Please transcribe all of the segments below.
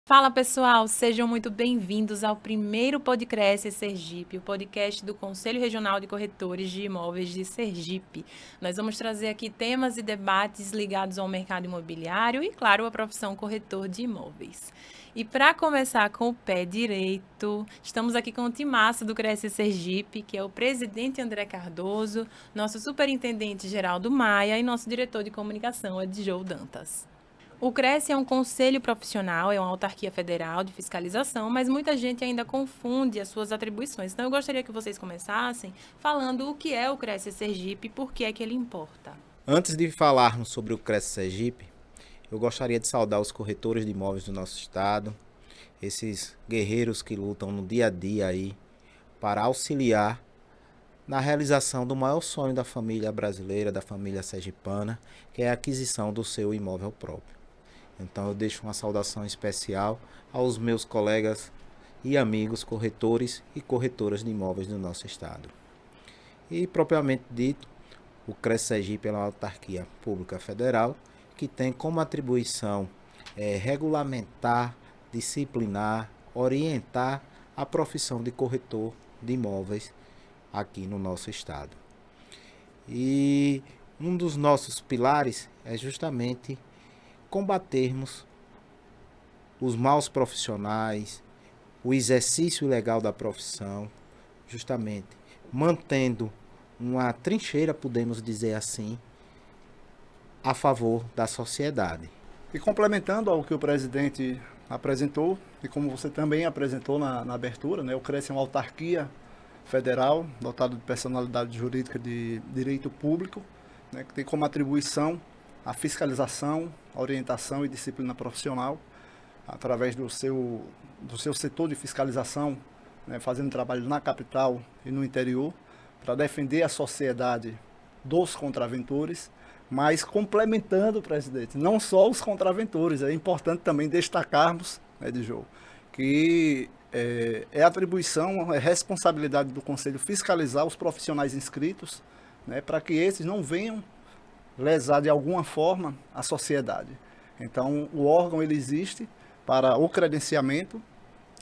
Fala pessoal, sejam muito bem-vindos ao primeiro podcast Sergipe, o podcast do Conselho Regional de Corretores de Imóveis de Sergipe. Nós vamos trazer aqui temas e debates ligados ao mercado imobiliário e, claro, a profissão corretor de imóveis. E para começar com o pé direito, estamos aqui com o timaço do Cresce Sergipe, que é o presidente André Cardoso, nosso superintendente Geraldo Maia e nosso diretor de comunicação, Edjou Dantas. O Cresce é um conselho profissional, é uma autarquia federal de fiscalização, mas muita gente ainda confunde as suas atribuições. Então, eu gostaria que vocês começassem falando o que é o Cresce Sergipe e por que é que ele importa. Antes de falarmos sobre o Cresce Sergipe, eu gostaria de saudar os corretores de imóveis do nosso estado, esses guerreiros que lutam no dia a dia aí para auxiliar na realização do maior sonho da família brasileira, da família sergipana, que é a aquisição do seu imóvel próprio. Então eu deixo uma saudação especial aos meus colegas e amigos corretores e corretoras de imóveis do nosso estado. E propriamente dito, o Cresce Sergipe é uma autarquia pública federal que tem como atribuição regulamentar, disciplinar, orientar a profissão de corretor de imóveis aqui no nosso estado. E um dos nossos pilares é justamente combatermos os maus profissionais, o exercício ilegal da profissão, justamente mantendo uma trincheira, podemos dizer assim, a favor da sociedade. E complementando ao que o presidente apresentou, e como você também apresentou na abertura, né, o Cresce é uma autarquia federal, dotado de personalidade jurídica de direito público, né, que tem como atribuição a fiscalização, a orientação e disciplina profissional, através do seu setor de fiscalização, né, fazendo trabalho na capital e no interior, para defender a sociedade dos contraventores, mas complementando, presidente, não só os contraventores, é importante também destacarmos, né, Edjou, que é atribuição, é responsabilidade do Conselho fiscalizar os profissionais inscritos, né, para que esses não venham lesar de alguma forma a sociedade. Então, o órgão ele existe para o credenciamento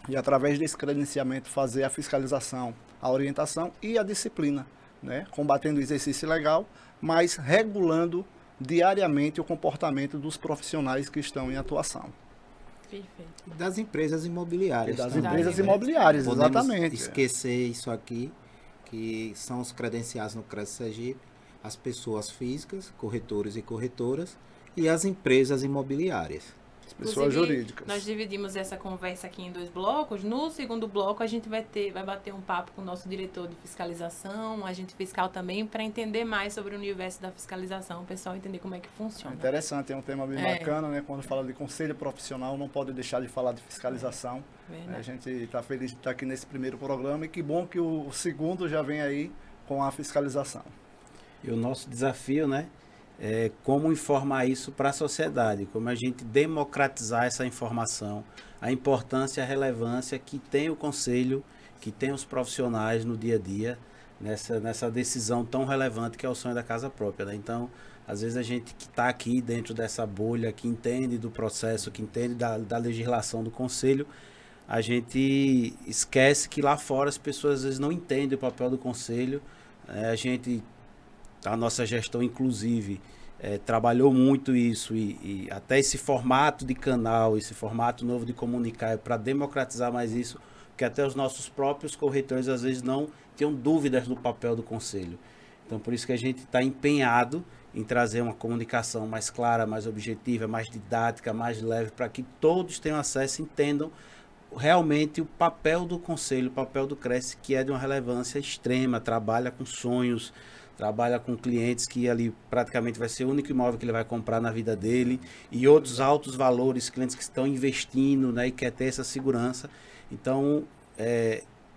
e, através desse credenciamento, fazer a fiscalização, a orientação e a disciplina, né, combatendo o exercício ilegal, mas regulando diariamente o comportamento dos profissionais que estão em atuação. Perfeito. Das empresas imobiliárias. E das também, empresas né? imobiliárias, Podemos exatamente. esquecer isso aqui, que são os credenciados no Cresce Sergipe, as pessoas físicas, corretores e corretoras, e as empresas imobiliárias. As pessoas jurídicas. Nós dividimos essa conversa aqui em 2 blocos. No segundo bloco, a gente vai bater um papo com o nosso diretor de fiscalização, agente fiscal também, para entender mais sobre o universo da fiscalização, o pessoal entender como é que funciona. Interessante, é um tema bem bacana, né? Quando fala de conselho profissional, não pode deixar de falar de fiscalização. A gente está feliz de estar aqui nesse primeiro programa e que bom que o segundo já vem aí com a fiscalização. E o nosso desafio, né, é como informar isso para a sociedade, como a gente democratizar essa informação, a importância e a relevância que tem o Conselho, que tem os profissionais no dia a dia, nessa decisão tão relevante que é o sonho da casa própria, né? Então, às vezes a gente que está aqui dentro dessa bolha, que entende do processo, que entende da legislação do Conselho, a gente esquece que lá fora as pessoas às vezes não entendem o papel do Conselho. A nossa gestão, inclusive, trabalhou muito isso e até esse formato de canal, esse formato novo de comunicar é para democratizar mais isso, porque até os nossos próprios corretores às vezes não tinham dúvidas do papel do Conselho. Então, por isso que a gente está empenhado em trazer uma comunicação mais clara, mais objetiva, mais didática, mais leve, para que todos tenham acesso e entendam realmente o papel do Conselho, o papel do Cresce, que é de uma relevância extrema, trabalha com sonhos, trabalha com clientes que ali praticamente vai ser o único imóvel que ele vai comprar na vida dele, e outros altos valores, clientes que estão investindo, né, e quer ter essa segurança. Então,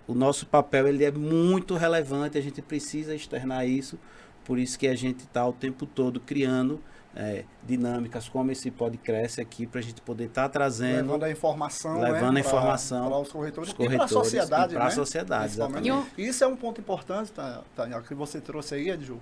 o nosso papel ele é muito relevante, a gente precisa externar isso, por isso que a gente está o tempo todo criando dinâmicas como esse podcast aqui, para a gente poder estar trazendo, levando a informação, a informação para os corretores e para a sociedade, e para a né? sociedade, exatamente. Isso é um ponto importante, Tânia, que você trouxe aí, Edju,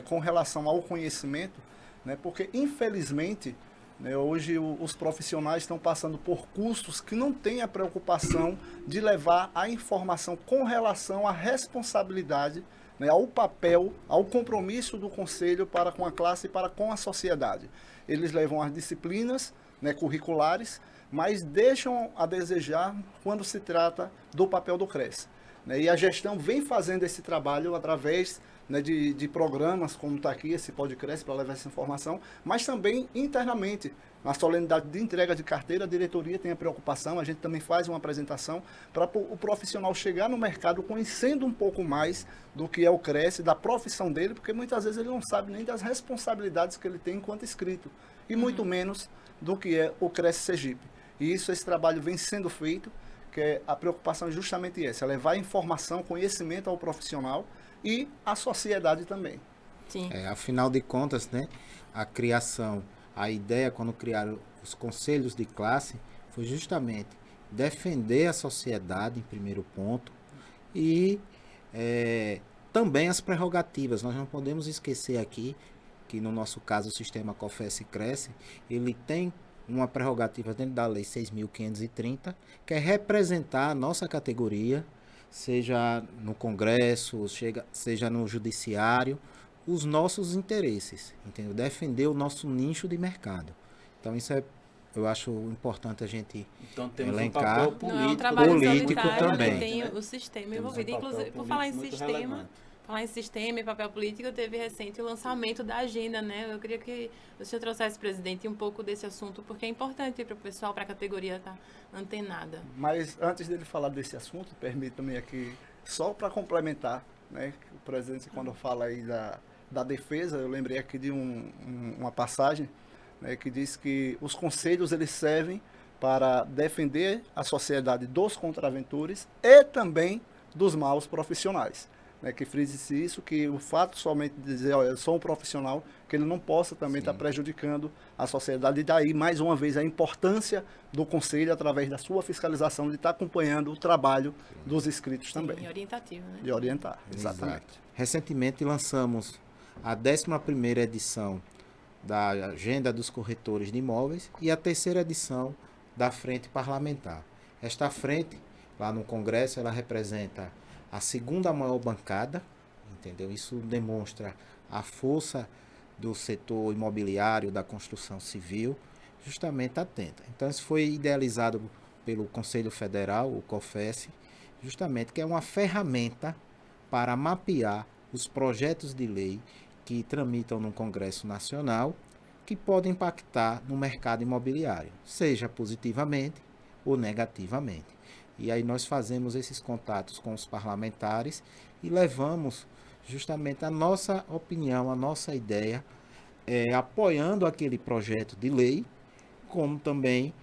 com relação ao conhecimento, né? Porque infelizmente né? Hoje os profissionais estão passando por cursos que não têm a preocupação de levar a informação com relação à responsabilidade, né, ao papel, ao compromisso do conselho para com a classe e para com a sociedade. Eles levam as disciplinas, né, curriculares, mas deixam a desejar quando se trata do papel do CRES, né? E a gestão vem fazendo esse trabalho através, né, de programas, como está aqui, esse Podcres, para levar essa informação, mas também internamente. Na solenidade de entrega de carteira, a diretoria tem a preocupação, a gente também faz uma apresentação para o profissional chegar no mercado conhecendo um pouco mais do que é o CRES, da profissão dele, porque muitas vezes ele não sabe nem das responsabilidades que ele tem enquanto inscrito, e muito menos do que é o CRES Sergipe. E esse trabalho vem sendo feito, que é a preocupação é justamente essa, é levar informação, conhecimento ao profissional e à sociedade também. Sim. Afinal de contas, né, a criação, a ideia quando criaram os conselhos de classe foi justamente defender a sociedade em primeiro ponto e também as prerrogativas. Nós não podemos esquecer aqui que no nosso caso o sistema COFES-CRES, ele tem uma prerrogativa dentro da Lei 6.530, que é representar a nossa categoria, seja no Congresso, seja no Judiciário, os nossos interesses, entendeu? Defender o nosso nicho de mercado. Então isso eu acho importante a gente elencar. Um papel Não é um trabalho político solitário, também. Tem o sistema envolvido. Inclusive, por falar em sistema e papel político, teve recente o lançamento da agenda, né? Eu queria que o senhor trouxesse, presidente, um pouco desse assunto, porque é importante para o pessoal, para a categoria estar antenada. Mas antes dele falar desse assunto, permita-me aqui, só para complementar, né? O presidente, quando fala aí da defesa, eu lembrei aqui de uma passagem, né, que diz que os conselhos eles servem para defender a sociedade dos contraventores e também dos maus profissionais. Né, que frise-se isso, que o fato somente de dizer, olha, eu sou um profissional, que ele não possa também estar prejudicando a sociedade. E daí, mais uma vez, a importância do conselho, através da sua fiscalização, de estar acompanhando o trabalho dos inscritos também. E orientativo, né? De orientar, exatamente. Exato. Recentemente lançamos a 11ª edição da Agenda dos Corretores de Imóveis e a 3ª edição da Frente Parlamentar. Esta frente, lá no Congresso, ela representa a 2ª maior bancada, entendeu? Isso demonstra a força do setor imobiliário, da construção civil, justamente atenta. Então, isso foi idealizado pelo Conselho Federal, o COFES, justamente que é uma ferramenta para mapear os projetos de lei que tramitam no Congresso Nacional, que podem impactar no mercado imobiliário, seja positivamente ou negativamente. E aí nós fazemos esses contatos com os parlamentares e levamos justamente a nossa opinião, a nossa ideia, apoiando aquele projeto de lei, como também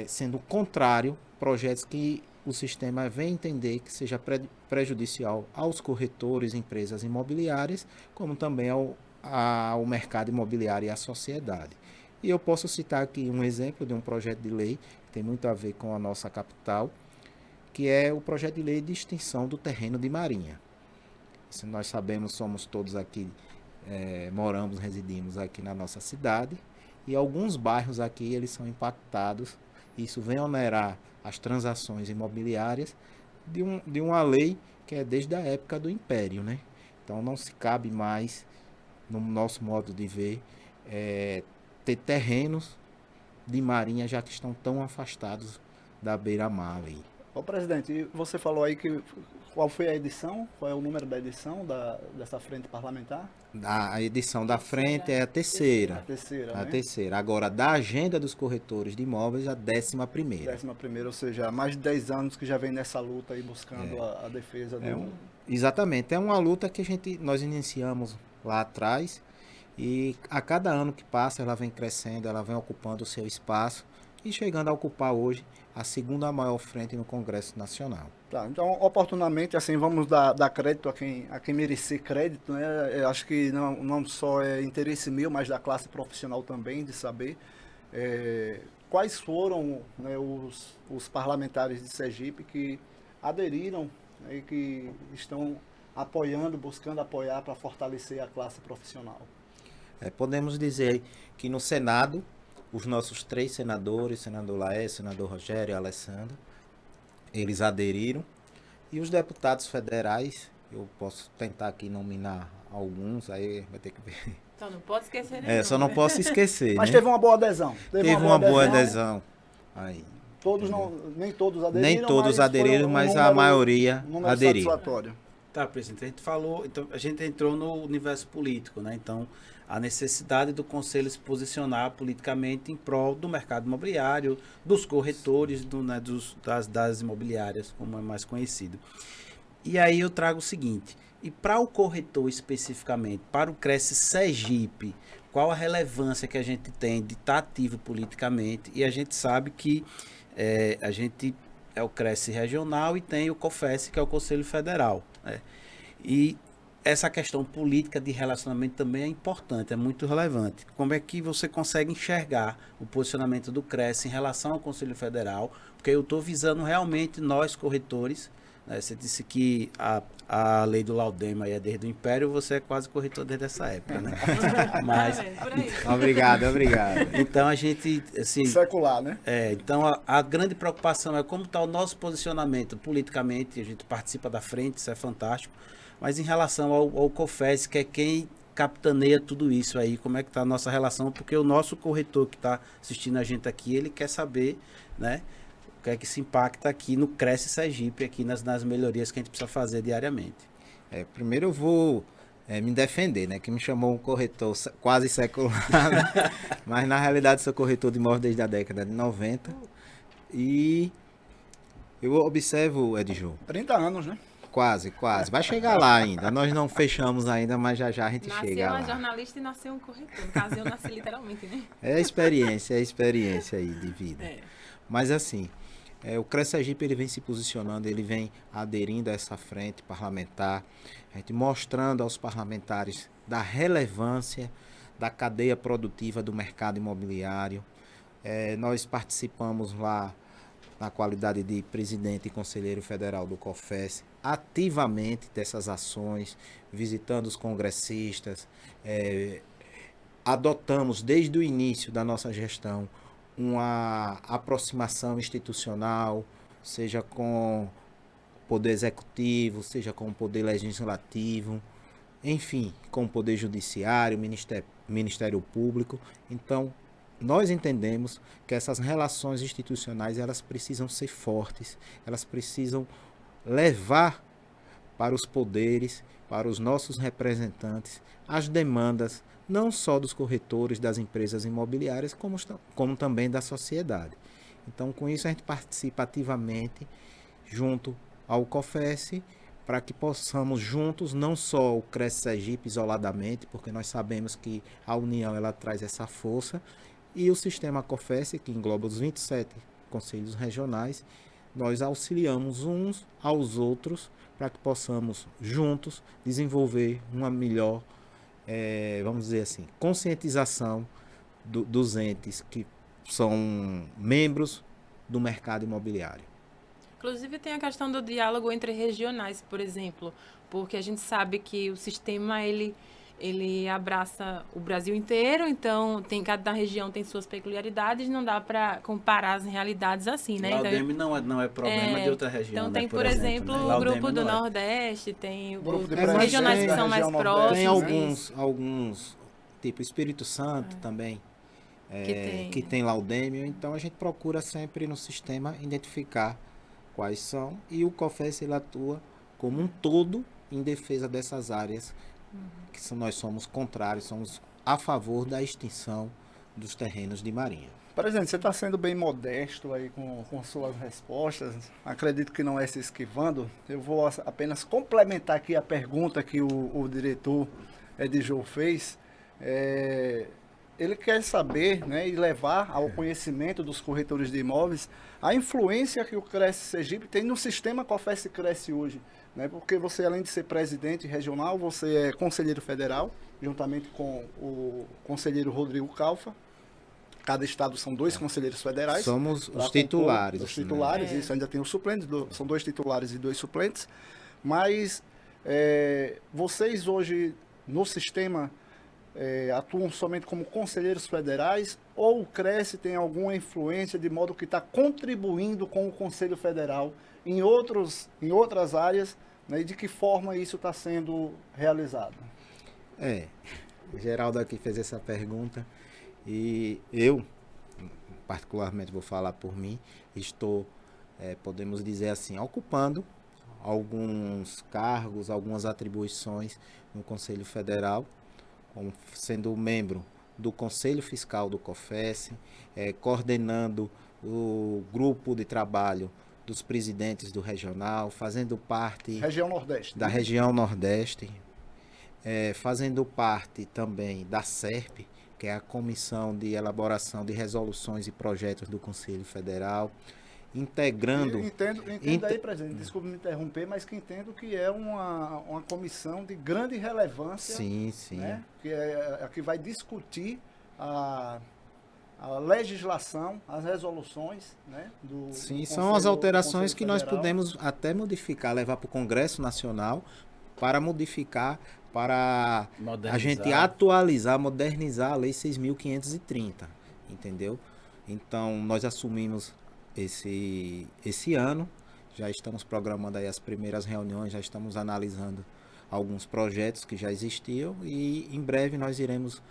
sendo contrário projetos que o sistema vem entender que seja prejudicial aos corretores, empresas imobiliárias, como também ao mercado imobiliário e à sociedade. E eu posso citar aqui um exemplo de um projeto de lei que tem muito a ver com a nossa capital, que é o projeto de lei de extinção do terreno de marinha. Se nós sabemos, somos todos aqui, moramos, residimos aqui na nossa cidade, e alguns bairros aqui eles são impactados. Isso vem onerar as transações imobiliárias de uma lei que é desde a época do Império, né? Então não se cabe mais, no nosso modo de ver, ter terrenos de marinha já que estão tão afastados da beira-mar ali. Ô, presidente, você falou aí que qual foi a edição? Qual é o número da edição dessa frente parlamentar? A edição da frente é a 3ª. A 3ª, A né? 3ª. Agora, da Agenda dos Corretores de Imóveis, a 11ª. 11ª, ou seja, há mais de 10 anos que já vem nessa luta aí buscando a defesa do... Exatamente. É uma luta que nós iniciamos lá atrás e a cada ano que passa ela vem crescendo, ela vem ocupando o seu espaço e chegando a ocupar hoje a 2ª maior frente no Congresso Nacional. Tá, então, oportunamente, assim, vamos dar crédito a quem merecer crédito, né? Eu acho que não só é interesse meu, mas da classe profissional também, de saber quais foram, né, os parlamentares de Sergipe que aderiram, né, e que estão apoiando, buscando apoiar para fortalecer a classe profissional. Podemos dizer que no Senado os nossos 3 senadores, senador Laércio, senador Rogério e Alessandra, eles aderiram. E os deputados federais, eu posso tentar aqui nominar alguns, aí vai ter que ver. Então não pode esquecer nenhum. Só não posso esquecer, Mas né? teve uma boa adesão. Teve uma boa adesão. Aí. Todos não, nem todos aderiram. Nem todos aderiram, mas a número- maioria um número aderiu. satisfatório. Tá, presidente, a gente falou, então a gente entrou no universo político, né? Então, a necessidade do Conselho se posicionar politicamente em prol do mercado imobiliário, dos corretores, né, das imobiliárias, como é mais conhecido. E aí eu trago o seguinte, e para o corretor especificamente, para o Cresce Sergipe, qual a relevância que a gente tem de estar ativo politicamente? E a gente sabe que a gente é o Cresce regional e tem o COFES, que é o Conselho Federal, né? E essa questão política de relacionamento também é importante, é muito relevante. Como é que você consegue enxergar o posicionamento do Cresce em relação ao Conselho Federal? Porque eu estou visando realmente nós, corretores, né? Você disse que a lei do Laudema é desde o Império, você é quase corretor desde essa época, né? Mas, Por aí. Obrigado. então a gente, assim, Secular, né? então a grande preocupação é como está o nosso posicionamento politicamente, a gente participa da frente, isso é fantástico, mas em relação ao COFES, que é quem capitaneia tudo isso aí, como é que está a nossa relação, porque o nosso corretor que está assistindo a gente aqui, ele quer saber, né, o que é que se impacta aqui no Cresce Sergipe, aqui nas melhorias que a gente precisa fazer diariamente. Primeiro eu vou me defender, né? Que me chamou um corretor quase secular, né? Mas na realidade sou corretor de imóveis desde a década de 90. E eu observo, Edjô, 30 anos, né? quase. Vai chegar lá ainda. Nós não fechamos ainda, mas já a gente Nasceu chega uma lá. jornalista e nasceu um corretor. No caso, eu nasci literalmente, né? É a experiência aí de vida. É. Mas assim, o Cresce Sergipe ele vem se posicionando, ele vem aderindo a essa frente parlamentar, a gente mostrando aos parlamentares da relevância da cadeia produtiva do mercado imobiliário. Nós participamos lá na qualidade de presidente e conselheiro federal do COFES, ativamente dessas ações, visitando os congressistas, adotamos desde o início da nossa gestão uma aproximação institucional, seja com o poder executivo, seja com o poder legislativo, enfim, com o poder judiciário, Ministério Público. Então, nós entendemos que essas relações institucionais elas precisam ser fortes, elas precisam levar para os poderes, para os nossos representantes, as demandas não só dos corretores, das empresas imobiliárias, como também da sociedade. Então, com isso, a gente participa ativamente junto ao COFES, para que possamos juntos, não só o Cresce Sergipe isoladamente, porque nós sabemos que a união ela traz essa força, e o sistema COFES, que engloba os 27 conselhos regionais, nós auxiliamos uns aos outros para que possamos juntos desenvolver uma melhor, vamos dizer assim, conscientização dos entes que são membros do mercado imobiliário. Inclusive tem a questão do diálogo entre regionais, por exemplo, porque a gente sabe que o sistema ele abraça o Brasil inteiro, então cada região tem suas peculiaridades, não dá para comparar as realidades assim, né? Laudeme não é problema de outra região. Então tem, né, por exemplo, né? o Laudeme grupo do não é. Nordeste, tem Grupo de os regionais que da são mais região próximos. Nordeste, Tem alguns, tipo Espírito Santo também, que tem Laudêmio, então a gente procura sempre no sistema identificar quais são, e o COFES ele atua como um todo em defesa dessas áreas, que nós somos contrários, somos a favor da extinção dos terrenos de marinha. Presidente, você está sendo bem modesto aí com suas respostas. Acredito que não é se esquivando. Eu vou apenas complementar aqui a pergunta que o diretor Edjô fez. Ele quer saber, né, e levar ao conhecimento dos corretores de imóveis a influência que o Cresce Sergipe tem no sistema COFES Cresce hoje. Né? Porque você, além de ser presidente regional, você é conselheiro federal, juntamente com o conselheiro Rodrigo Calfa. Cada estado são 2 conselheiros federais. Somos os titulares. Os titulares, isso, ainda tem os suplentes, são 2 titulares e 2 suplentes. Mas vocês hoje, no sistema, atuam somente como conselheiros federais ou o Cresce tem alguma influência de modo que está contribuindo com o Conselho Federal em outras áreas, né, e de que forma isso está sendo realizado? Geraldo aqui fez essa pergunta e eu, particularmente vou falar por mim, estou, podemos dizer assim, ocupando alguns cargos, algumas atribuições no Conselho Federal, como sendo membro do Conselho Fiscal do COFES, coordenando o grupo de trabalho dos presidentes do regional, fazendo parte Região Nordeste. Da região Nordeste, fazendo parte também da SERP, que é a Comissão de Elaboração de Resoluções e Projetos do Conselho Federal, integrando... Entendo aí, presidente, desculpe me interromper, mas que entendo que é uma comissão de grande relevância. Sim, sim. Né, que é a que vai discutir a legislação, as resoluções, né, do Sim, do são as alterações que nós Federal. podemos até modificar, levar para o Congresso Nacional para modificar, para a gente atualizar, modernizar a Lei 6.530, entendeu? Então, nós assumimos esse ano, já estamos programando aí as primeiras reuniões, já estamos analisando alguns projetos que já existiam e em breve nós iremos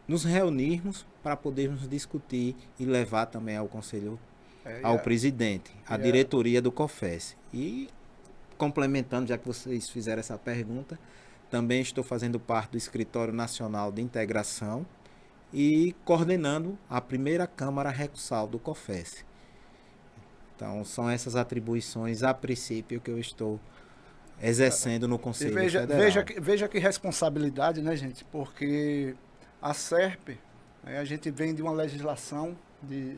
nos reunirmos para podermos discutir e levar também ao Conselho, ao presidente, à diretoria do COFES. E complementando, já que vocês fizeram essa pergunta, também estou fazendo parte do Escritório Nacional de Integração e coordenando a primeira Câmara Recursal do COFES. Então, são essas atribuições, a princípio, que eu estou exercendo no Conselho Federal. Veja que responsabilidade, né, gente? Porque a SERP, a gente vem de uma legislação,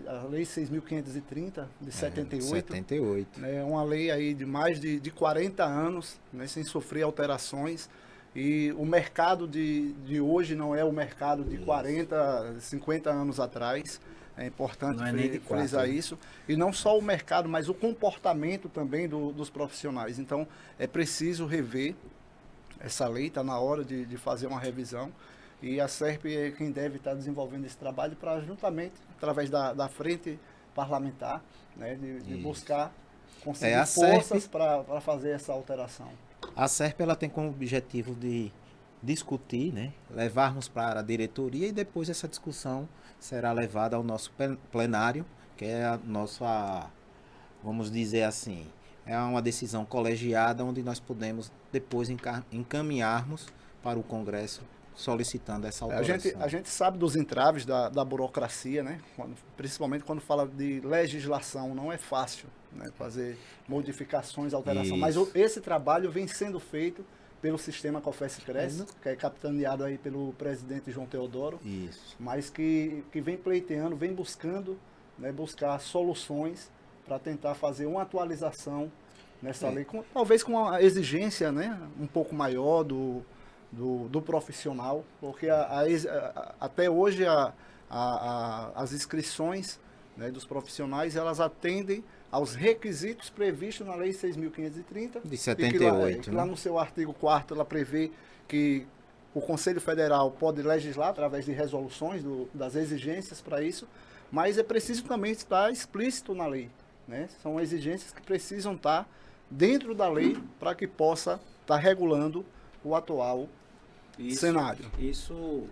a Lei 6.530, de 78. É uma lei aí de mais de 40 anos, né, sem sofrer alterações. E o mercado de hoje não é o mercado de 40, 50 anos atrás. É importante frisar isso. E não só o mercado, mas o comportamento também dos profissionais. Então, é preciso rever essa lei, está na hora de fazer uma revisão. E a SERP é quem deve estar desenvolvendo esse trabalho para, juntamente, através da frente parlamentar, né, de buscar conseguir forças para fazer essa alteração. A SERP ela tem como objetivo de discutir, né, levarmos para a diretoria e depois essa discussão será levada ao nosso plenário, que é a nossa, vamos dizer assim, é uma decisão colegiada onde nós podemos depois encaminharmos para o Congresso solicitando essa alteração. A gente sabe dos entraves da burocracia, né? Principalmente quando fala de legislação, não é fácil, né, fazer modificações, alterações. Mas esse trabalho vem sendo feito pelo sistema COFES-Cresce, que é capitaneado aí pelo presidente João Teodoro, mas que vem pleiteando, vem buscando, né, buscar soluções para tentar fazer uma atualização nessa lei, talvez com uma exigência, né, um pouco maior do profissional, porque até hoje as inscrições, né, dos profissionais, elas atendem aos requisitos previstos na Lei 6.530, de 78. Que lá no seu artigo 4º ela prevê que o Conselho Federal pode legislar através de resoluções das exigências para isso, mas é preciso também estar explícito na lei, né? São exigências que precisam estar dentro da lei para que possa estar regulando o atual cenário. Isso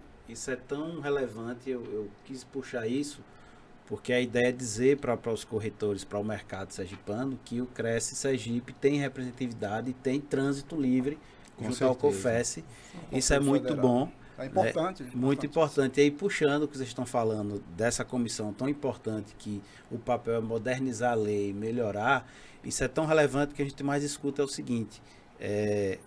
é tão relevante, eu quis puxar isso, porque a ideia é dizer para os corretores, para o mercado sergipano, que o Cresce Sergipe tem representatividade e tem trânsito livre junto ao COFES. Isso é muito bom. É importante. Muito importante. E aí, puxando o que vocês estão falando dessa comissão tão importante, que o papel é modernizar a lei, melhorar, isso é tão relevante que a gente mais escuta é o seguinte: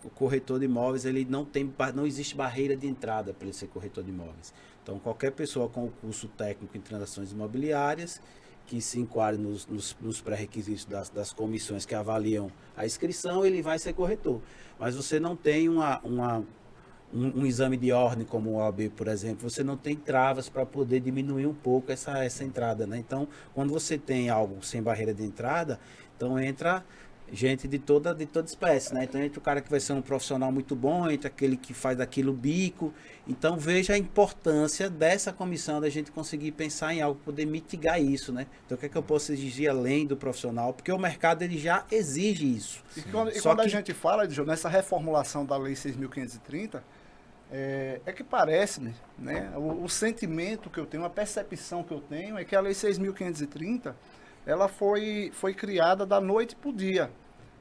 o corretor de imóveis, ele não existe barreira de entrada para ele ser corretor de imóveis. Então, qualquer pessoa com o curso técnico em transações imobiliárias, que se enquadre nos pré-requisitos das comissões que avaliam a inscrição, ele vai ser corretor. Mas você não tem um exame de ordem como o OAB, por exemplo, você não tem travas para poder diminuir um pouco essa entrada, né? Então, quando você tem algo sem barreira de entrada, então entra gente de toda espécie, né? Então entra o cara que vai ser um profissional muito bom, entra aquele que faz daquilo bico. Então veja a importância dessa comissão, da gente conseguir pensar em algo, poder mitigar isso, né? Então o que é que eu posso exigir além do profissional? Porque o mercado ele já exige isso. E quando a gente fala, nessa reformulação da Lei 6.530, é que parece-me, né? O sentimento que eu tenho, a percepção que eu tenho é que a Lei 6.530 ela foi criada da noite para o dia,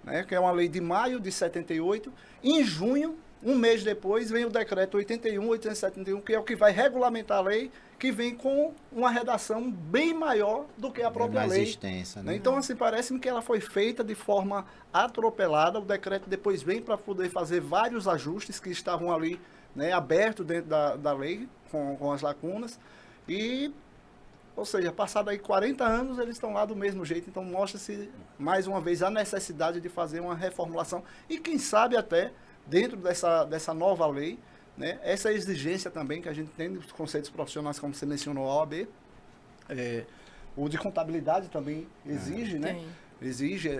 né? Que é uma lei de maio de 78. Em junho, um mês depois, vem o decreto 81.871, que é o que vai regulamentar a lei, que vem com uma redação bem maior do que a própria mais lei. extensa, né? Então, assim, parece-me que ela foi feita de forma atropelada. O decreto depois vem para poder fazer vários ajustes que estavam ali, né, abertos dentro da lei, com as lacunas. Ou seja, passado aí 40 anos, eles estão lá do mesmo jeito. Então, mostra-se, mais uma vez, a necessidade de fazer uma reformulação. E, quem sabe, até, dentro dessa nova lei, né, essa exigência também que a gente tem dos conceitos profissionais, como você mencionou, a OAB, o de contabilidade também exige, né? Exige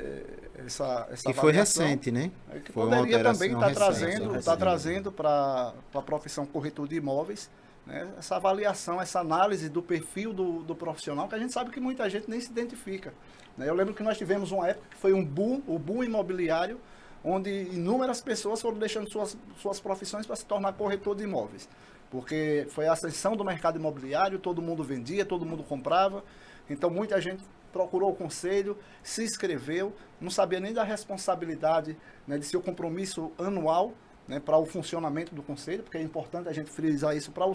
essa que foi recente, né? Que foi poderia também recente, estar trazendo para a profissão corretor de imóveis, né, essa avaliação, essa análise do perfil do profissional, que a gente sabe que muita gente nem se identifica, né? Eu lembro que nós tivemos uma época que foi o boom imobiliário, onde inúmeras pessoas foram deixando suas profissões para se tornar corretor de imóveis. Porque foi a ascensão do mercado imobiliário, todo mundo vendia, todo mundo comprava. Então, muita gente procurou o conselho, se inscreveu, não sabia nem da responsabilidade, né, de seu compromisso anual, né, para o funcionamento do conselho, porque é importante a gente frisar isso para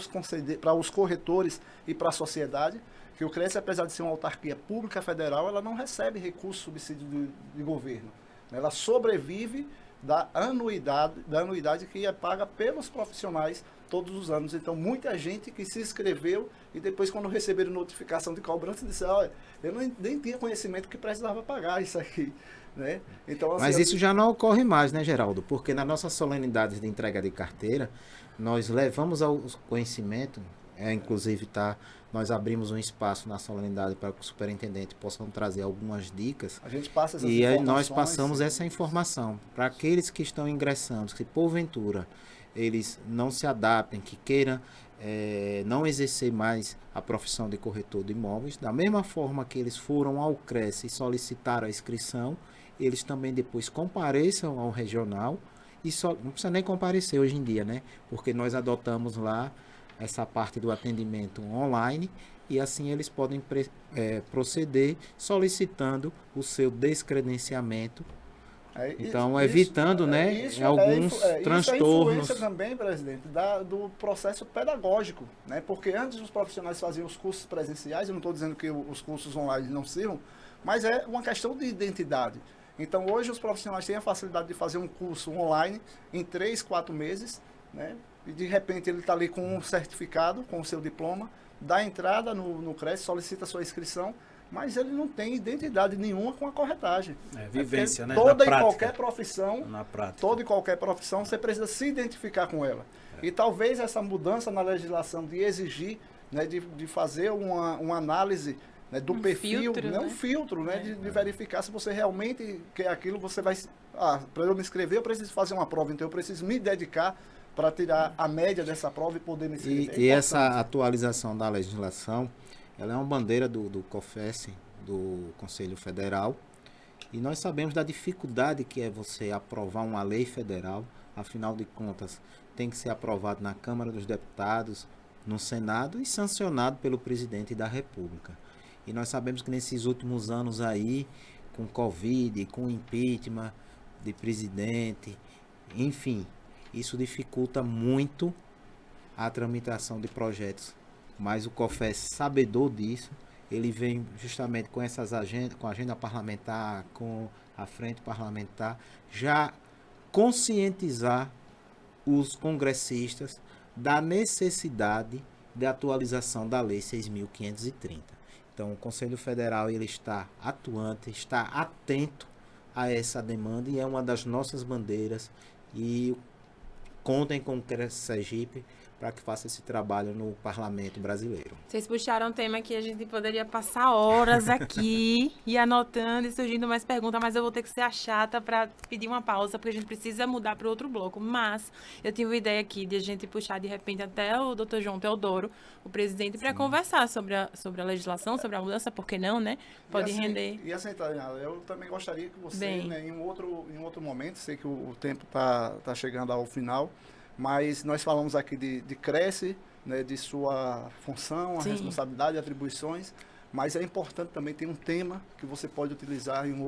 os corretores e para a sociedade, que o CRECE, apesar de ser uma autarquia pública federal, ela não recebe recurso, subsídio de governo. Ela sobrevive da anuidade que é paga pelos profissionais todos os anos. Então, muita gente que se inscreveu e depois, quando receberam notificação de cobrança, disse: olha, eu nem tinha conhecimento que precisava pagar isso aqui, né? Então, assim, mas isso já não ocorre mais, né, Geraldo? Porque nas nossas solenidades de entrega de carteira, nós levamos ao conhecimento, inclusive nós abrimos um espaço na solenidade para que o superintendente possa trazer algumas dicas. A gente passa essas informações. E aí nós informações, passamos essa informação para aqueles que estão ingressando, que porventura eles não se adaptem, que queiram não exercer mais a profissão de corretor de imóveis. Da mesma forma que eles foram ao CRECE e solicitaram a inscrição, eles também depois compareçam ao regional. E não precisa nem comparecer hoje em dia, né? Porque nós adotamos lá essa parte do atendimento online, e assim eles podem proceder solicitando o seu descredenciamento. Então, evitando, alguns transtornos. Isso é influência também, presidente, do processo pedagógico, né? Porque antes os profissionais faziam os cursos presenciais, eu não estou dizendo que os cursos online não sirvam, mas é uma questão de identidade. Então, hoje os profissionais têm a facilidade de fazer um curso online em 3, 4 meses, né? E de repente ele está ali com um certificado, com o seu diploma, dá entrada no CRECE, solicita sua inscrição, mas ele não tem identidade nenhuma com a corretagem. Vivência, né? Toda e qualquer profissão, na prática. Toda e qualquer profissão, você precisa se identificar com ela. E talvez essa mudança na legislação de exigir, né, de fazer uma análise, né, do perfil, filtro, né? Um filtro, né, de verificar se você realmente quer aquilo, você vai... para eu me inscrever, eu preciso fazer uma prova, então eu preciso me dedicar para tirar a média dessa prova e poder me inscrever. E essa atualização da legislação, ela é uma bandeira do COFES, do Conselho Federal, e nós sabemos da dificuldade que é você aprovar uma lei federal. Afinal de contas, tem que ser aprovado na Câmara dos Deputados, no Senado e sancionado pelo presidente da República. E nós sabemos que nesses últimos anos aí, com Covid, com impeachment de presidente, enfim, isso dificulta muito a tramitação de projetos. Mas o COFES, sabedor disso, ele vem justamente com essas agendas, com a agenda parlamentar, com a frente parlamentar, já conscientizar os congressistas da necessidade de atualização da Lei 6.530. Então, o Conselho Federal ele está atuante, está atento a essa demanda e é uma das nossas bandeiras. E contem com o CRECE Sergipe para que faça esse trabalho no parlamento brasileiro. Vocês puxaram um tema que a gente poderia passar horas aqui e anotando e surgindo mais perguntas, mas eu vou ter que ser a chata para pedir uma pausa, porque a gente precisa mudar para outro bloco. Mas eu tive uma ideia aqui de a gente puxar de repente até o Dr. João Teodoro, o presidente, para conversar sobre a legislação, sobre a mudança, por que não, né? Pode render. E assim, Tainá, eu também gostaria que você, Bem. né, em um outro momento, sei que o tempo tá chegando ao final, mas nós falamos aqui de Cresce, né, de sua função, a Sim. responsabilidade e atribuições, mas é importante também ter um tema que você pode utilizar em um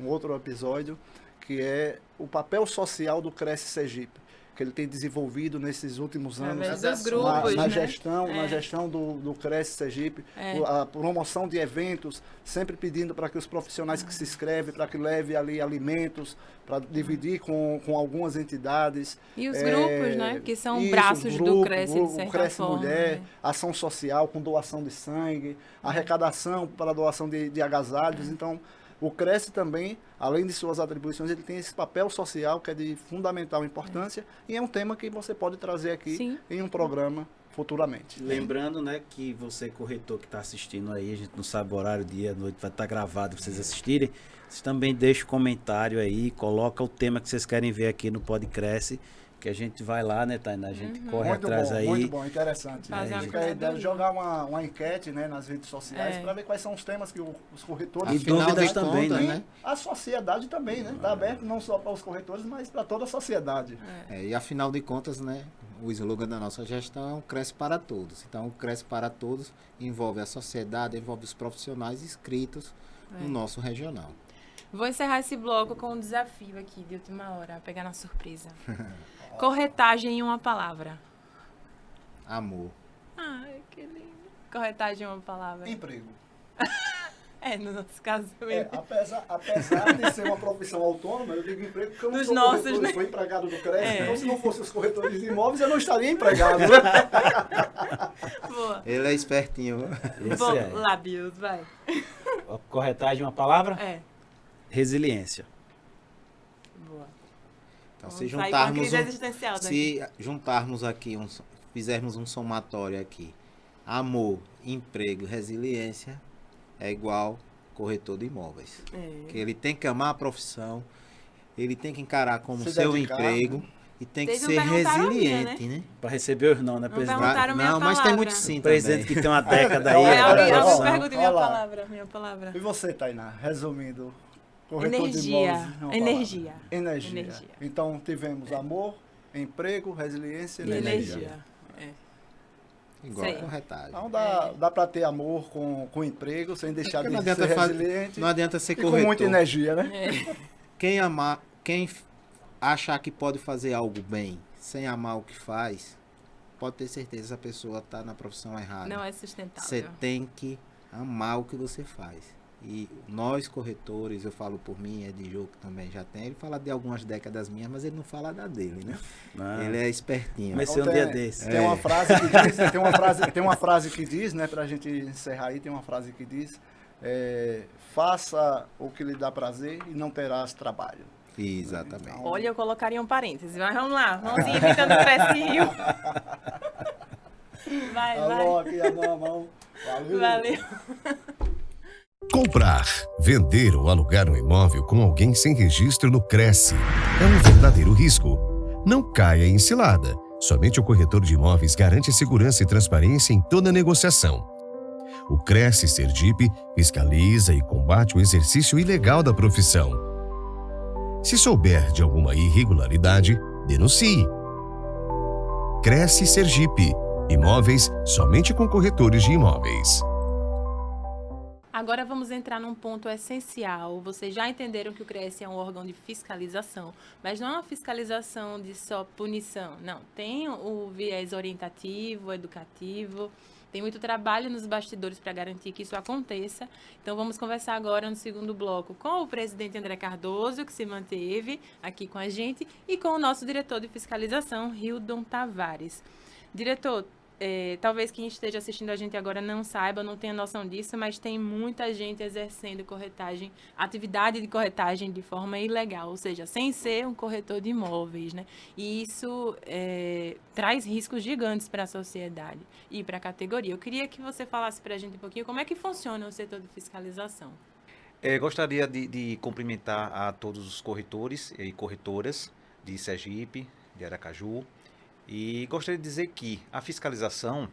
outro episódio, que é o papel social do Cresce Sergipe, que ele tem desenvolvido nesses últimos anos Através dos grupos, na né? gestão do Cresce Sergipe, É. a promoção de eventos, sempre pedindo para que os profissionais que se inscrevem, para que leve ali alimentos, para dividir com algumas entidades. E os grupos, né? Que são Isso, braços do grupo, Cresce, de certa o Cresce forma. Mulher, né? ação social com doação de sangue, arrecadação para doação de agasalhos. Então, o Cresce também, além de suas atribuições, ele tem esse papel social que é de fundamental importância e é um tema que você pode trazer aqui Sim. em um programa futuramente. Lembrando, né, que você, corretor que está assistindo aí, a gente não sabe o horário, dia, noite, vai estar gravado para vocês assistirem. Vocês também deixem o comentário aí, coloca o tema que vocês querem ver aqui no Podcresce, que a gente vai lá, né, Tainá? A gente corre Muito atrás bom, aí. muito bom, interessante. Fazer A uma gente quer curadoria. jogar uma enquete, né, nas redes sociais É. para ver quais são os temas que os corretores... E Afinal dúvidas de também, contas, né? A sociedade também, né? Está aberto não só para os corretores, mas para toda a sociedade. E afinal de contas, né, o slogan da nossa gestão é Cresce para Todos. Então, o Cresce para Todos envolve a sociedade, envolve os profissionais inscritos no nosso regional. Vou encerrar esse bloco com um desafio aqui de última hora, pegar na surpresa. Corretagem em uma palavra. Amor. Ai, que lindo. Corretagem em uma palavra. Emprego. No nosso caso. Apesar de ser uma profissão autônoma, eu digo emprego porque eu não Dos sou nossos, corretor, né? eu sou empregado do Cresce, É. então se não fossem os corretores de imóveis, eu não estaria empregado. Né? Boa. Ele é espertinho. Esse Bom, é. lábios, vai. A corretagem, uma palavra? É. Resiliência. Boa. Então, Vamos se sair com a juntarmos, crise existencial daqui. se juntarmos aqui, fizermos um somatório aqui, amor, emprego, resiliência, é igual corretor de imóveis. Que ele tem que amar a profissão, ele tem que encarar como Se seu dedicar, emprego né? e tem que Vocês não ser perguntaram a minha, resiliente, né? Para receber ou não, né, Não presidente? perguntaram minha Não, mas tem palavra. muito sim Presidente também. que tem uma década aí. É, É, olha, alguém olha, me olha, pergunta minha olha lá. palavra. Minha palavra. E você, Tainá, resumindo, corretor de Energia. imóveis, uma Energia. palavra. Energia. Energia. Então, tivemos amor, emprego, resiliência e E energia. energia. Igual Isso aí. corretagem. Então, dá para ter amor com emprego, sem deixar Porque de não ser adianta, resiliente não adianta ser e com corretor. muita energia, né? Quem achar que pode fazer algo bem sem amar o que faz, pode ter certeza que essa pessoa está na profissão errada. Não é sustentável. Você tem que amar o que você faz. E nós, corretores, eu falo por mim, Edjô que também já tem, ele fala de algumas décadas minhas, mas ele não fala da dele, né? Não. Ele é espertinho. Mas- Vai ser um dia desse. Tem uma frase que diz, tem uma frase que diz, né, pra gente encerrar aí, tem uma frase que diz, faça o que lhe dá prazer e não terás trabalho. Exatamente. Olha, eu colocaria um parêntese. Mas vamos lá. Mãozinha imitando o Crescinho. Vai, Alô, vai. aqui a mão. Valeu. Valeu. Comprar, vender ou alugar um imóvel com alguém sem registro no Cresce é um verdadeiro risco. Não caia em cilada. Somente o corretor de imóveis garante segurança e transparência em toda negociação. O Cresce Sergipe fiscaliza e combate o exercício ilegal da profissão. Se souber de alguma irregularidade, denuncie. Cresce Sergipe. Imóveis somente com corretores de imóveis. Agora vamos entrar num ponto essencial. Vocês já entenderam que o Cresce é um órgão de fiscalização, mas não é uma fiscalização de só punição. Não, tem o viés orientativo, educativo. Tem muito trabalho nos bastidores para garantir que isso aconteça. Então, vamos conversar agora no segundo bloco com o presidente André Cardoso, que se manteve aqui com a gente, e com o nosso diretor de fiscalização, Hildon Tavares. Diretor, talvez quem esteja assistindo a gente agora não saiba, não tenha noção disso, mas tem muita gente exercendo atividade de corretagem de forma ilegal, ou seja, sem ser um corretor de imóveis, né? E isso traz riscos gigantes para a sociedade e para a categoria. Eu queria que você falasse para a gente um pouquinho como é que funciona o setor de fiscalização. Gostaria de cumprimentar a todos os corretores e corretoras de Sergipe, de Aracaju, e gostaria de dizer que a fiscalização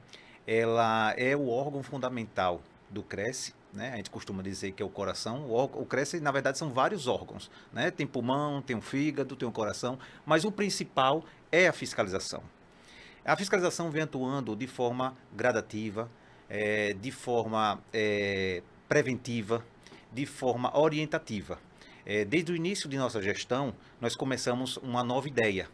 ela é o órgão fundamental do CRECE, né? A gente costuma dizer que é o coração. O CRECE, na verdade, são vários órgãos, né? Tem pulmão, tem o fígado, tem o coração, mas o principal é a fiscalização. A fiscalização vem atuando de forma gradativa, de forma preventiva, de forma orientativa. Desde o início de nossa gestão, nós começamos uma nova ideia.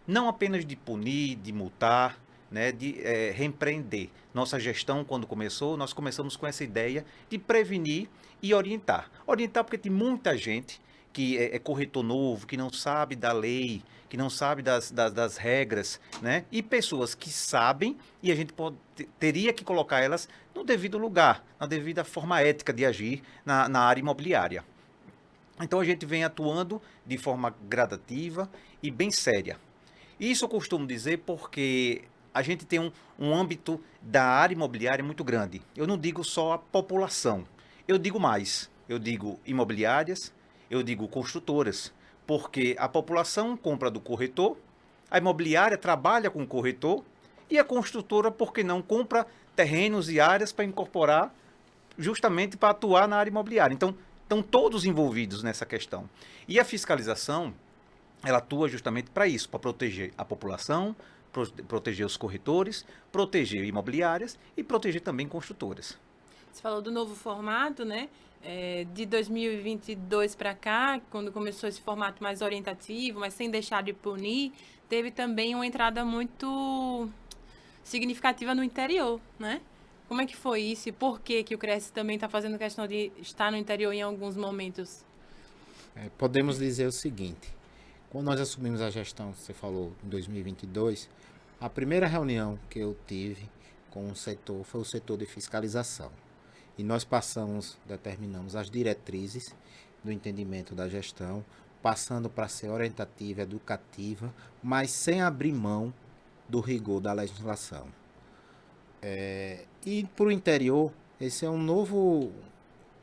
Não apenas de punir, de multar, né, de repreender. Nossa gestão, quando começou, nós começamos com essa ideia de prevenir e orientar. Orientar porque tem muita gente que é corretor novo, que não sabe da lei, que não sabe das regras, né? E pessoas que sabem e a gente teria que colocar elas no devido lugar, na devida forma ética de agir na área imobiliária. Então a gente vem atuando de forma gradativa e bem séria. Isso eu costumo dizer porque a gente tem um âmbito da área imobiliária muito grande. Eu não digo só a população, eu digo mais. Eu digo imobiliárias, eu digo construtoras, porque a população compra do corretor, a imobiliária trabalha com o corretor e a construtora, por que não, compra terrenos e áreas para incorporar justamente para atuar na área imobiliária. Então, estão todos envolvidos nessa questão. E a fiscalização, ela atua justamente para isso, para proteger a população, proteger os corretores, proteger imobiliárias e proteger também construtoras. Você falou do novo formato, né? De 2022 para cá, quando começou esse formato mais orientativo, mas sem deixar de punir, teve também uma entrada muito significativa no interior, né? Como é que foi isso e por que o CRECE também está fazendo questão de estar no interior em alguns momentos? Podemos dizer o seguinte, quando nós assumimos a gestão, você falou, em 2022, a primeira reunião que eu tive com o setor foi o setor de fiscalização. E nós determinamos as diretrizes do entendimento da gestão, passando para ser orientativa, educativa, mas sem abrir mão do rigor da legislação. E para o interior, esse é um novo...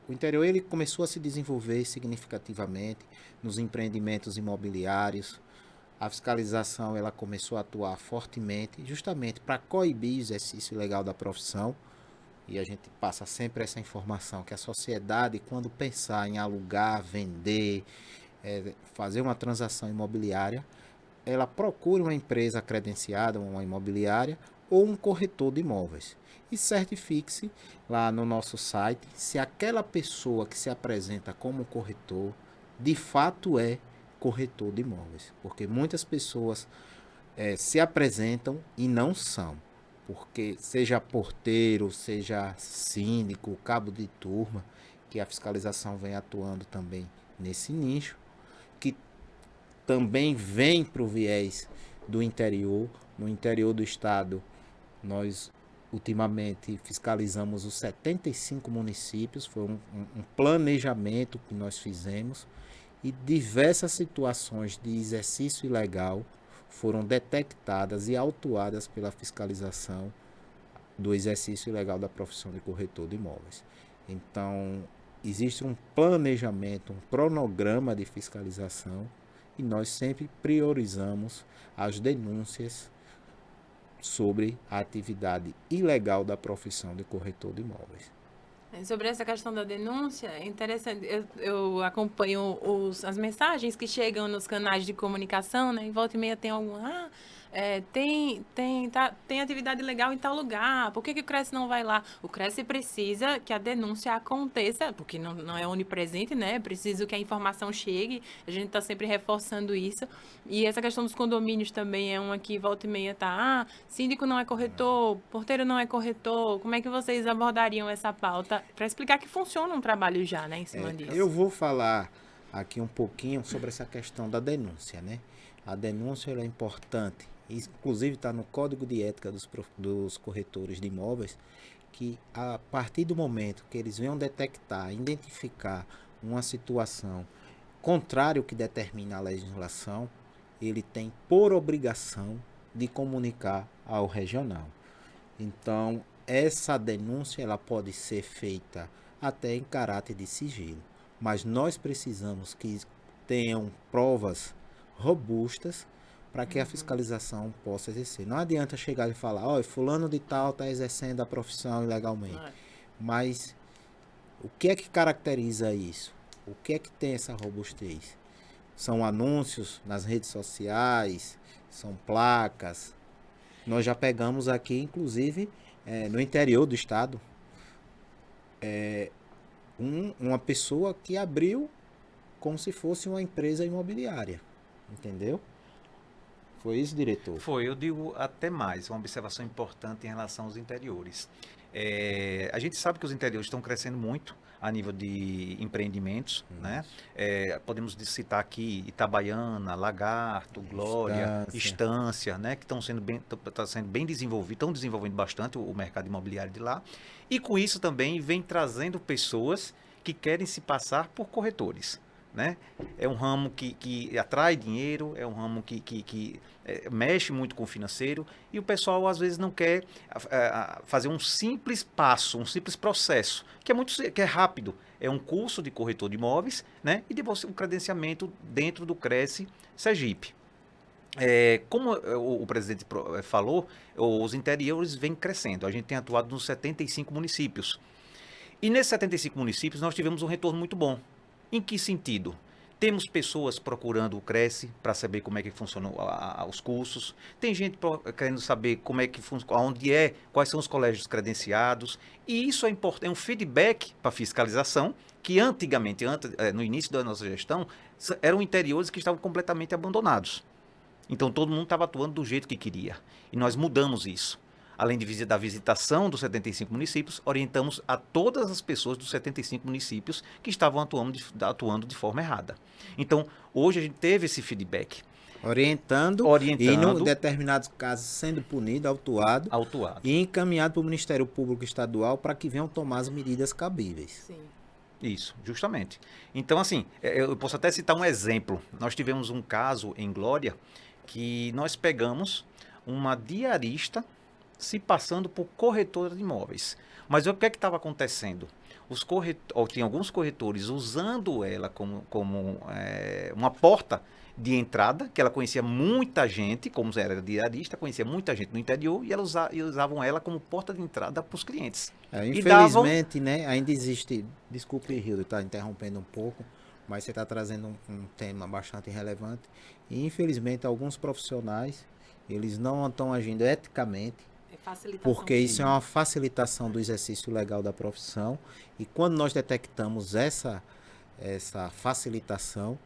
O interior ele começou a se desenvolver significativamente nos empreendimentos imobiliários. A fiscalização ela começou a atuar fortemente, justamente para coibir o exercício ilegal da profissão. E a gente passa sempre essa informação, que a sociedade, quando pensar em alugar, vender, fazer uma transação imobiliária, ela procura uma empresa credenciada, uma imobiliária, ou um corretor de imóveis. E certifique-se lá no nosso site se aquela pessoa que se apresenta como corretor, de fato é corretor de imóveis. Porque muitas pessoas se apresentam e não são. Porque seja porteiro, seja síndico, cabo de turma, que a fiscalização vem atuando também nesse nicho, que também vem para o viés do interior. No interior do estado, nós ultimamente fiscalizamos os 75 municípios, foi um planejamento que nós fizemos e diversas situações de exercício ilegal foram detectadas e autuadas pela fiscalização do exercício ilegal da profissão de corretor de imóveis. Então, existe um planejamento, um cronograma de fiscalização e nós sempre priorizamos as denúncias sobre a atividade ilegal da profissão de corretor de imóveis. Sobre essa questão da denúncia, é interessante, eu acompanho as mensagens que chegam nos canais de comunicação, né? Em volta e meia tem algum, tem atividade ilegal em tal lugar, por que o CRECE não vai lá? O CRECE precisa que a denúncia aconteça, porque não é onipresente, né? É preciso que a informação chegue, a gente está sempre reforçando isso. E essa questão dos condomínios também é uma que volta e meia tá, síndico não é corretor, porteiro não é corretor, como é que vocês abordariam essa pauta para explicar que funciona um trabalho já, né, em cima disso? Eu vou falar aqui um pouquinho sobre essa questão da denúncia, né? A denúncia ela é importante inclusive está no Código de Ética dos corretores de imóveis, que a partir do momento que eles venham detectar, identificar uma situação contrária ao que determina a legislação, ele tem por obrigação de comunicar ao regional. Então, essa denúncia ela pode ser feita até em caráter de sigilo, mas nós precisamos que tenham provas robustas para que a fiscalização possa exercer. Não adianta chegar e falar, olha, fulano de tal está exercendo a profissão ilegalmente. Mas o que é que caracteriza isso? O que é que tem essa robustez? São anúncios nas redes sociais, são placas. Nós já pegamos aqui, inclusive, no interior do estado, uma pessoa que abriu como se fosse uma empresa imobiliária. Entendeu? Foi isso, diretor? Foi, eu digo até mais, uma observação importante em relação aos interiores. A gente sabe que os interiores estão crescendo muito a nível de empreendimentos, né? Podemos citar aqui Itabaiana, Lagarto, Glória, Estância, né? Que estão sendo bem desenvolvidos, estão desenvolvendo bastante o mercado imobiliário de lá. E com isso também vem trazendo pessoas que querem se passar por corretores. Né? É um ramo que atrai dinheiro, é um ramo que mexe muito com o financeiro e o pessoal às vezes não quer fazer um simples passo, um simples processo, que é rápido. É um curso de corretor de imóveis, né? E depois um credenciamento dentro do Cresce Sergipe. Como o presidente falou, os interiores vêm crescendo. A gente tem atuado nos 75 municípios. E nesses 75 municípios nós tivemos um retorno muito bom. Em que sentido? Temos pessoas procurando o Cresce para saber como é que funcionam os cursos. Tem gente querendo saber como é que quais são os colégios credenciados. E isso é importante, é um feedback para a fiscalização, que antigamente, no início da nossa gestão, eram interiores que estavam completamente abandonados. Então todo mundo estava atuando do jeito que queria. E nós mudamos isso. Além da visitação dos 75 municípios, orientamos a todas as pessoas dos 75 municípios que estavam atuando de forma errada. Então, hoje a gente teve esse feedback. Orientando. E, em determinados casos, sendo punido, autuado. E encaminhado para o Ministério Público Estadual para que venham tomar as medidas cabíveis. Sim. Isso, justamente. Então, assim, eu posso até citar um exemplo. Nós tivemos um caso em Glória que nós pegamos uma diarista se passando por corretora de imóveis. Mas o que é que estava acontecendo? Tinha alguns corretores usando ela como uma porta de entrada, que ela conhecia muita gente, como era diarista, conhecia muita gente no interior, e usavam ela como porta de entrada para os clientes. Infelizmente, né, ainda existe... Desculpe, Hildo, está interrompendo um pouco, mas você está trazendo um tema bastante relevante. E, infelizmente, alguns profissionais, eles não estão agindo eticamente, porque isso é uma facilitação do exercício legal da profissão. E quando nós detectamos essa facilitação,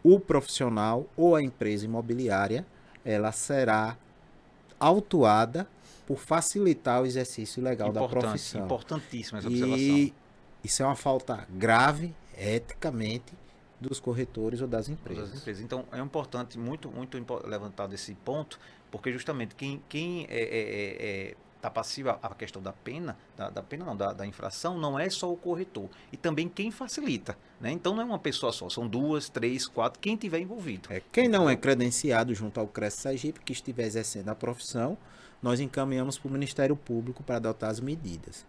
o profissional ou a empresa imobiliária, ela será autuada por facilitar o exercício legal da profissão. Importantíssima essa observação. E isso é uma falta grave, eticamente, dos corretores ou das empresas. Então, é importante, muito levantar esse ponto, porque justamente quem está passivo à questão da pena, da infração, não é só o corretor, e também quem facilita, né? Então não é uma pessoa só, são 2, 3, 4, quem tiver envolvido. Quem não é credenciado junto ao Cresce Sergipe, que estiver exercendo a profissão, nós encaminhamos para o Ministério Público para adotar as medidas.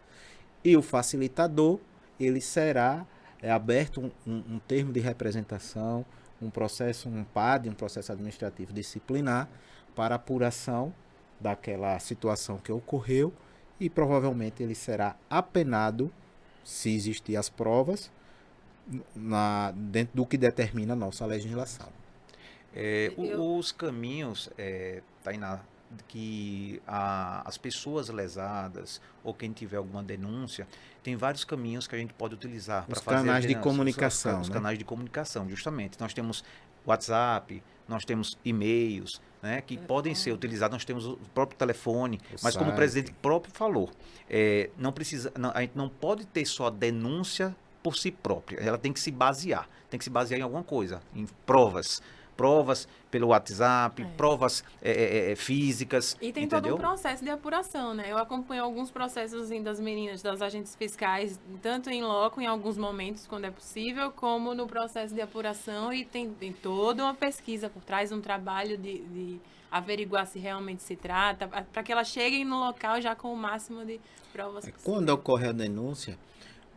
E o facilitador, ele será aberto um termo de representação, um PAD, um processo administrativo disciplinar, para apuração daquela situação que ocorreu, e provavelmente ele será apenado, se existir as provas, dentro do que determina a nossa legislação. Os caminhos, Tainá, que as pessoas lesadas ou quem tiver alguma denúncia, tem vários caminhos que a gente pode utilizar para fazer canais de comunicação, os canais de comunicação, justamente. Nós temos WhatsApp, nós temos e-mails, né, que podem ser utilizados, nós temos o próprio telefone, mas como o presidente próprio falou, a gente não pode ter só a denúncia por si própria, ela tem que se basear em alguma coisa, em provas. provas pelo WhatsApp, provas físicas, E tem entendeu? todo um processo de apuração, né? Eu acompanho alguns processos assim, das meninas, das agentes fiscais, tanto em loco, em alguns momentos, quando é possível, como no processo de apuração, e tem toda uma pesquisa por trás, um trabalho de averiguar se realmente se trata, para que elas cheguem no local já com o máximo de provas possíveis. Quando ocorre a denúncia,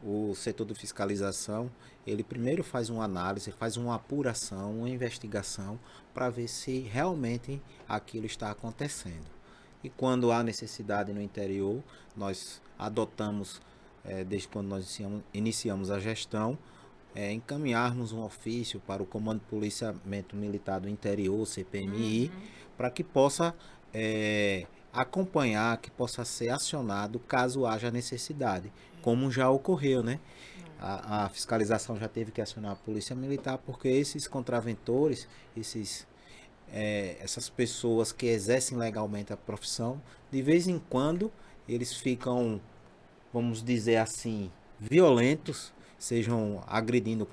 o setor de fiscalização, ele primeiro faz uma análise, faz uma apuração, uma investigação, para ver se realmente aquilo está acontecendo. E quando há necessidade no interior, nós adotamos, desde quando nós iniciamos a gestão, encaminharmos um ofício para o Comando de Policiamento Militar do Interior, CPMI, para que possa acompanhar, que possa ser acionado caso haja necessidade, como já ocorreu, né? A fiscalização já teve que acionar a Polícia Militar, porque esses contraventores, essas pessoas que exercem legalmente a profissão, de vez em quando eles ficam, vamos dizer assim, violentos, sejam agredindo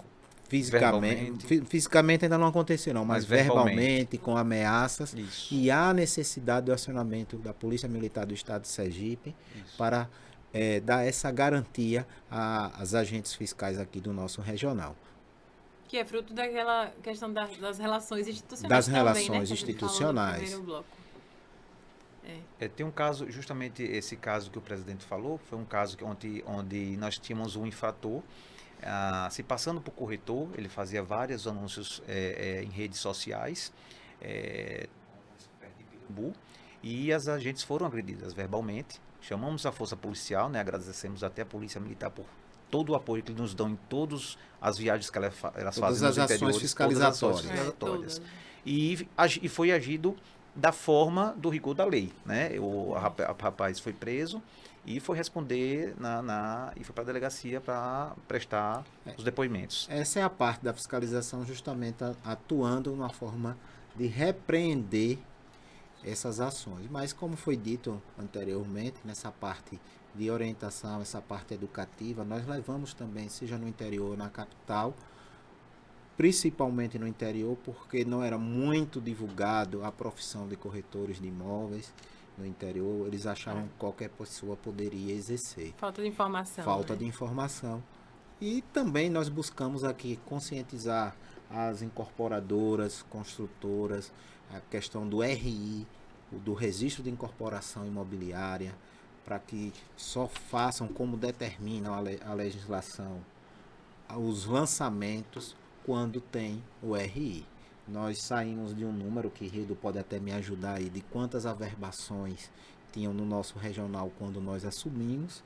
fisicamente. Fisicamente ainda não aconteceu não, mas verbalmente, com ameaças. Isso. E há necessidade do acionamento da Polícia Militar do Estado de Sergipe para dar essa garantia às agentes fiscais aqui do nosso regional. Que é fruto daquela questão das relações institucionais. Das também, relações né, que a gente institucionais. falou no primeiro bloco. Tem um caso, justamente esse caso que o presidente falou, foi um caso onde nós tínhamos um infrator se passando por corretor. Ele fazia vários anúncios em redes sociais, e as agentes foram agredidas verbalmente. Chamamos a força policial, né, agradecemos até a Polícia Militar por todo o apoio que nos dão em todas as viagens que elas fazem Todas as ações fiscalizatórias. Todas. E foi agido da forma do rigor da lei, né? O rapaz foi preso e foi responder e foi para a delegacia para prestar os depoimentos. Essa é a parte da fiscalização, justamente atuando numa forma de repreender essas ações. Mas como foi dito anteriormente, nessa parte de orientação, essa parte educativa, nós levamos também, seja no interior ou na capital, principalmente no interior, porque não era muito divulgado a profissão de corretores de imóveis no interior. Eles achavam que qualquer pessoa poderia exercer. Falta de informação. Falta né? de informação. E também nós buscamos aqui conscientizar as incorporadoras, construtoras, a questão do RI, do Registro de Incorporação Imobiliária, para que só façam como determina a legislação os lançamentos quando tem o RI. Nós saímos de um número que Rildo pode até me ajudar aí, de quantas averbações tinham no nosso regional quando nós assumimos,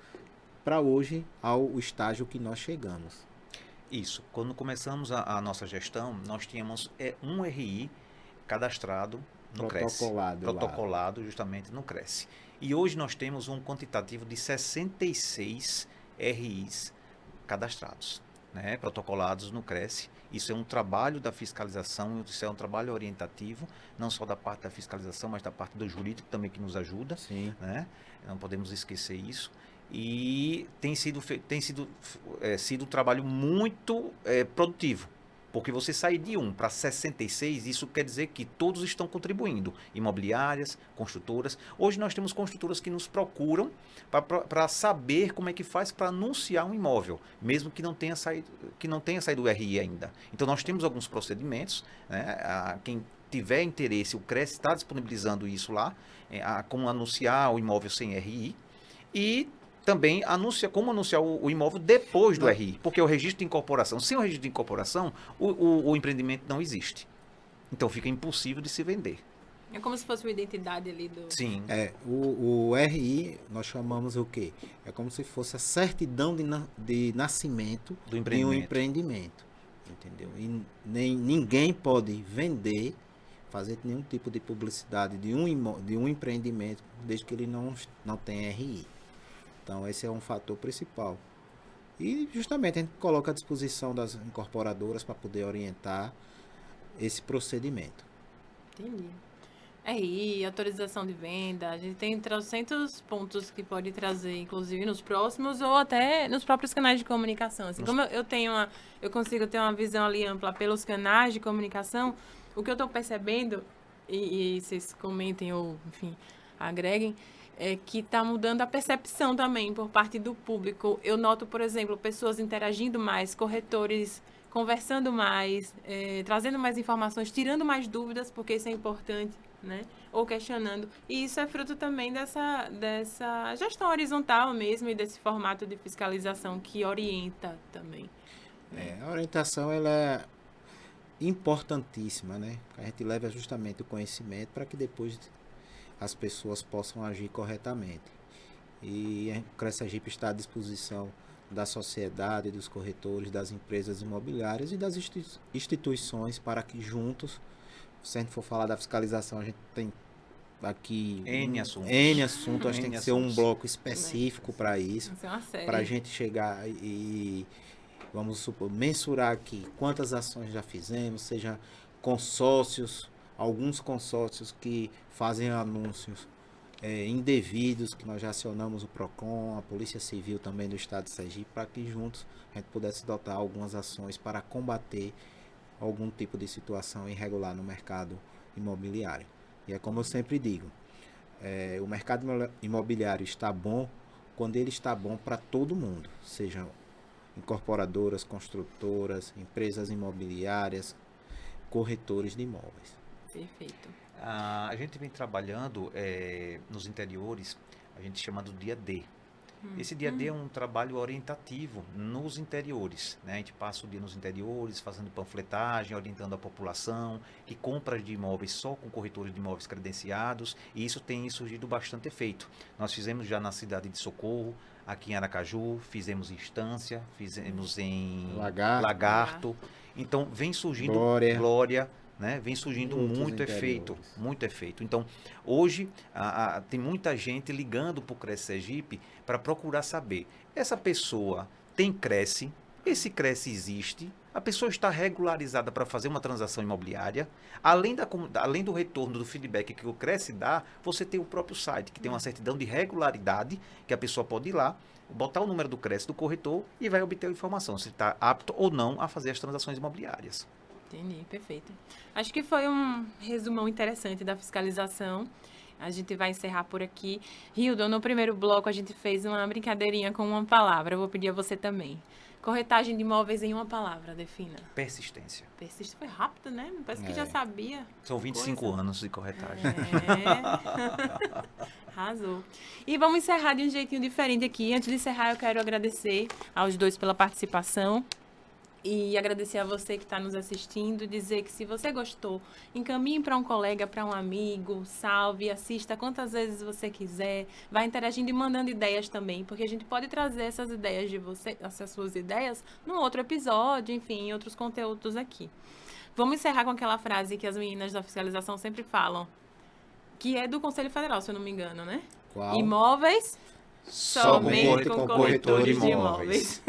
para hoje ao estágio que nós chegamos. Isso. Quando começamos a nossa gestão, nós tínhamos um RI cadastrado no protocolado justamente no Cresce. E hoje nós temos um quantitativo de 66 RIs cadastrados, né, protocolados no Cresce. Isso é um trabalho da fiscalização, isso é um trabalho orientativo, não só da parte da fiscalização, mas da parte do jurídico também, que nos ajuda. Sim. Né? Não podemos esquecer isso. E tem sido um trabalho muito produtivo, porque você sair de 1 para 66, isso quer dizer que todos estão contribuindo, imobiliárias, construtoras. Hoje nós temos construtoras que nos procuram para saber como é que faz para anunciar um imóvel, mesmo que não tenha saído o RI ainda. Então nós temos alguns procedimentos, né? Quem tiver interesse, o Cresce está disponibilizando isso lá, como anunciar o imóvel sem RI, e também como anunciar o imóvel depois do RI, porque o registro de incorporação, sem o registro de incorporação, o empreendimento não existe. Então fica impossível de se vender. É como se fosse uma identidade ali do... Sim. O RI, nós chamamos o quê? É como se fosse a certidão de nascimento de um empreendimento. Entendeu? E ninguém pode vender, fazer nenhum tipo de publicidade de um empreendimento, desde que ele não tenha RI. Então, esse é um fator principal. E, justamente, a gente coloca à disposição das incorporadoras para poder orientar esse procedimento. Entendi. RI, autorização de venda, a gente tem 300 pontos que pode trazer, inclusive nos próximos ou até nos próprios canais de comunicação. Assim, como eu consigo ter uma visão ali ampla pelos canais de comunicação, o que eu estou percebendo, e vocês comentem ou, enfim, agreguem, é que está mudando a percepção também por parte do público. Eu noto, por exemplo, pessoas interagindo mais, corretores conversando mais, trazendo mais informações, tirando mais dúvidas, porque isso é importante, né? Ou questionando. E isso é fruto também dessa gestão horizontal mesmo e desse formato de fiscalização que orienta também. A orientação ela é importantíssima, né? A gente leva justamente o conhecimento para que depois as pessoas possam agir corretamente. E o CRES Sergipe está à disposição da sociedade, dos corretores, das empresas imobiliárias e das instituições para que juntos, se a gente for falar da fiscalização, a gente tem aqui N assuntos. Acho que tem que ser um bloco específico para isso, para a gente chegar e, vamos supor, mensurar aqui quantas ações já fizemos, seja consórcios, alguns consórcios que fazem anúncios indevidos, que nós já acionamos o PROCON, a Polícia Civil também do Estado de Sergipe, para que juntos a gente pudesse adotar algumas ações para combater algum tipo de situação irregular no mercado imobiliário. E é como eu sempre digo, o mercado imobiliário está bom quando ele está bom para todo mundo, sejam incorporadoras, construtoras, empresas imobiliárias, corretores de imóveis. Perfeito. A gente vem trabalhando nos interiores, a gente chama do dia D. Esse dia D é um trabalho orientativo nos interiores, né? A gente passa o dia nos interiores, fazendo panfletagem, orientando a população, que compra de imóveis só com corretores de imóveis credenciados, e isso tem surgido bastante efeito. Nós fizemos já na cidade de Socorro, aqui em Aracaju, fizemos em Estância, fizemos em Lagarto. Então, vem surgindo Glória, né? Vem surgindo muito efeito. Então, hoje, tem muita gente ligando para o CRES Sergipe para procurar saber, essa pessoa tem Cresce, esse Cresce existe, a pessoa está regularizada para fazer uma transação imobiliária, além do retorno do feedback que o Cresce dá, você tem o próprio site, que tem uma certidão de regularidade, que a pessoa pode ir lá, botar o número do Cresce do corretor e vai obter a informação, se está apto ou não a fazer as transações imobiliárias. Entendi, perfeito. Acho que foi um resumão interessante da fiscalização. A gente vai encerrar por aqui. Hildon, no primeiro bloco a gente fez uma brincadeirinha com uma palavra. Eu vou pedir a você também. Corretagem de imóveis em uma palavra, defina. Persistência. Persistência foi rápido, né? Parece que já sabia. São 25 anos de corretagem. Arrasou. E vamos encerrar de um jeitinho diferente aqui. Antes de encerrar, eu quero agradecer aos dois pela participação. E agradecer a você que está nos assistindo, dizer que se você gostou, encaminhe para um colega, para um amigo, salve, assista quantas vezes você quiser, vai interagindo e mandando ideias também, porque a gente pode trazer essas ideias de você, essas suas ideias, num outro episódio, enfim, em outros conteúdos aqui. Vamos encerrar com aquela frase que as meninas da fiscalização sempre falam, que é do Conselho Federal, se eu não me engano, né? Qual? Imóveis somente com corretores de imóveis.